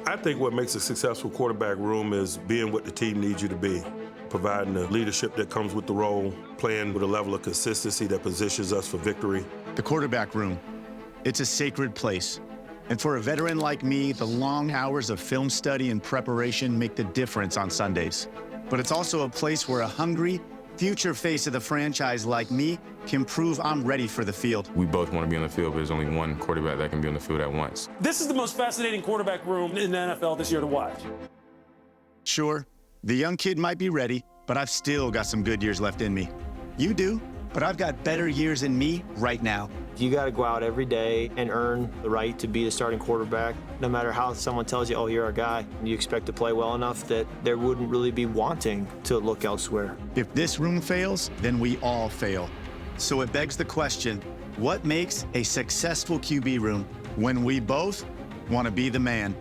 I think what makes a successful quarterback room is being what the team needs you to be, providing the leadership that comes with the role, playing with a level of consistency that positions us for victory. The quarterback room, it's a sacred place. And for a veteran like me, the long hours of film study and preparation make the difference on Sundays. But it's also a place where a hungry, future face of the franchise like me can prove I'm ready for the field. We both want to be on the field, but there's only one quarterback that can be on the field at once. This is the most fascinating quarterback room in the NFL this year to watch. Sure, the young kid might be ready, but I've still got some good years left in me. You do, but I've got better years in me right now. You got to go out every day and earn the right to be the starting quarterback. No matter how someone tells you, oh, you're our guy, you expect to play well enough that there wouldn't really be wanting to look elsewhere. If this room fails, then we all fail. So it begs the question, what makes a successful QB room when we both want to be the man?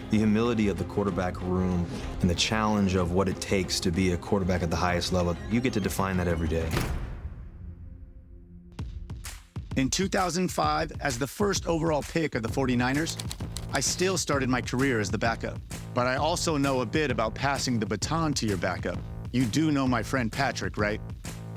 The humility of the quarterback room and the challenge of what it takes to be a quarterback at the highest level, you get to define that every day. In 2005, as the first overall pick of the 49ers, I still started my career as the backup. But I also know a bit about passing the baton to your backup. You do know my friend Patrick, right?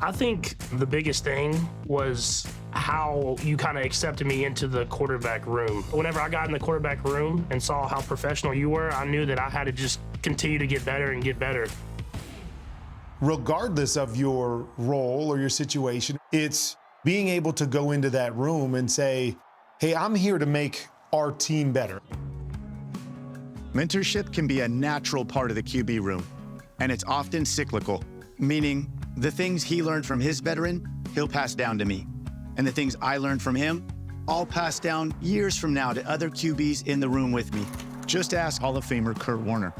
I think the biggest thing was how you kind of accepted me into the quarterback room. Whenever I got in the quarterback room and saw how professional you were, I knew that I had to just continue to get better and get better. Regardless of your role or your situation, it's being able to go into that room and say, hey, I'm here to make our team better. Mentorship can be a natural part of the QB room, and it's often cyclical, meaning the things he learned from his veteran, he'll pass down to me. And the things I learned from him, I'll pass down years from now to other QBs in the room with me. Just ask Hall of Famer Kurt Warner,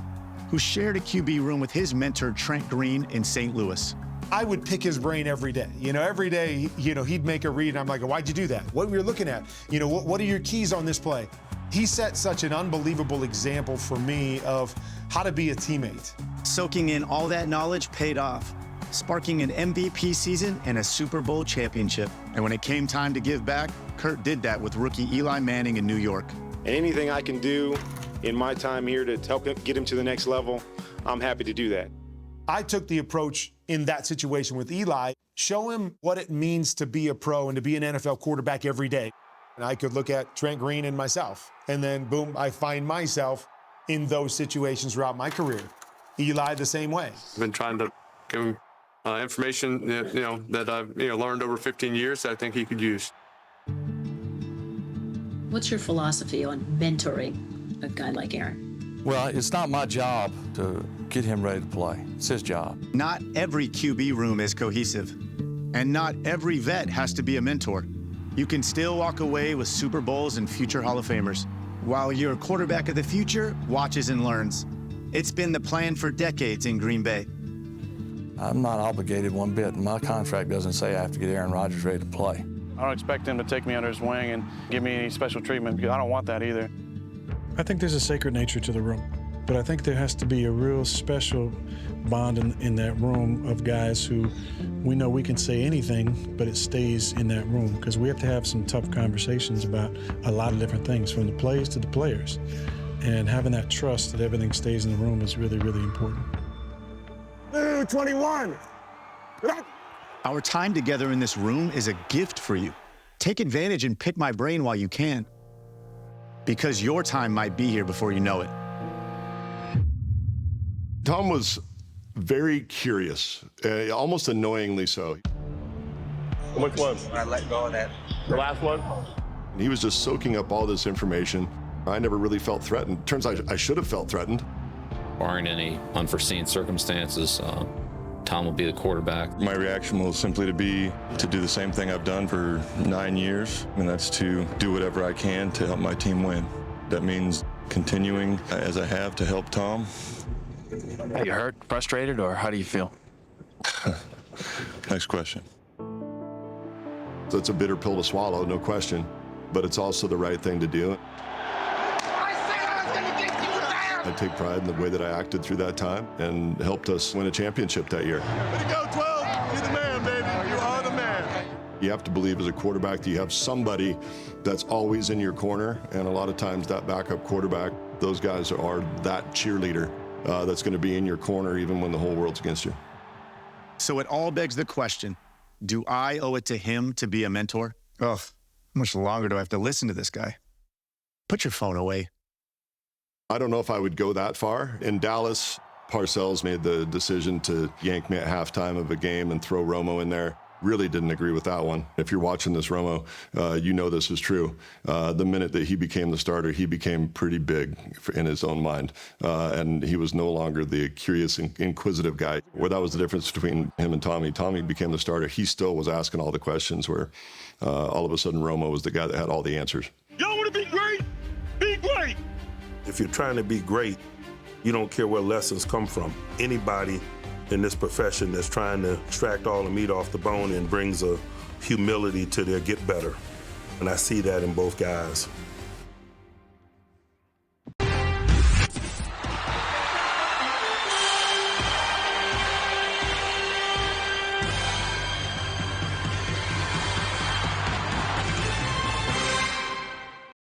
who shared a QB room with his mentor Trent Green in St. Louis. I would pick his brain every day. Every day, he'd make a read, and I'm like, why'd you do that? What were you looking at? What are your keys on this play? He set such an unbelievable example for me of how to be a teammate. Soaking in all that knowledge paid off, sparking an MVP season and a Super Bowl championship. And when it came time to give back, Kurt did that with rookie Eli Manning in New York. And anything I can do in my time here to help him get him to the next level, I'm happy to do that. I took the approach in that situation with Eli, show him what it means to be a pro and to be an NFL quarterback every day. And I could look at Trent Green and myself, and then boom, I find myself in those situations throughout my career. Eli the same way. I've been trying to give him information that I've learned over 15 years that I think he could use. What's your philosophy on mentoring a guy like Aaron? Well, it's not my job to get him ready to play. It's his job. Not every QB room is cohesive, and not every vet has to be a mentor. You can still walk away with Super Bowls and future Hall of Famers, while your quarterback of the future watches and learns. It's been the plan for decades in Green Bay. I'm not obligated one bit. My contract doesn't say I have to get Aaron Rodgers ready to play. I don't expect him to take me under his wing and give me any special treatment, because I don't want that either. I think there's a sacred nature to the room, but I think there has to be a real special bond in that room of guys who we know we can say anything, but it stays in that room, because we have to have some tough conversations about a lot of different things, from the plays to the players. And having that trust that everything stays in the room is really, really important. 21. Our time together in this room is a gift for you. Take advantage and pick my brain while you can, because your time might be here before you know it. Tom was very curious, almost annoyingly so. Which one? I let go of that. The last one? He was just soaking up all this information. I never really felt threatened. Turns out I should have felt threatened. Barring any unforeseen circumstances, Tom will be the quarterback. My reaction will simply be to do the same thing I've done for 9 years, and that's to do whatever I can to help my team win. That means continuing as I have to help Tom. Are you hurt, frustrated, or how do you feel? Next question. So it's a bitter pill to swallow, no question, but it's also the right thing to do. I take pride in the way that I acted through that time and helped us win a championship that year. Way to go, 12! You're the man, baby. You are the man. You have to believe as a quarterback that you have somebody that's always in your corner, and a lot of times that backup quarterback, those guys are that cheerleader that's going to be in your corner even when the whole world's against you. So it all begs the question, do I owe it to him to be a mentor? Ugh, how much longer do I have to listen to this guy? Put your phone away. I don't know if I would go that far. In Dallas, Parcells made the decision to yank me at halftime of a game and throw Romo in there. Really didn't agree with that one. If you're watching this, Romo, you know this is true. The minute that he became the starter, he became pretty big in his own mind. And he was no longer the curious, inquisitive guy. Where that was the difference between him and Tommy. Tommy became the starter. He still was asking all the questions where all of a sudden Romo was the guy that had all the answers. Y'all want to be great? Be great! If you're trying to be great, you don't care where lessons come from. Anybody in this profession that's trying to extract all the meat off the bone and brings a humility to their get better. And I see that in both guys.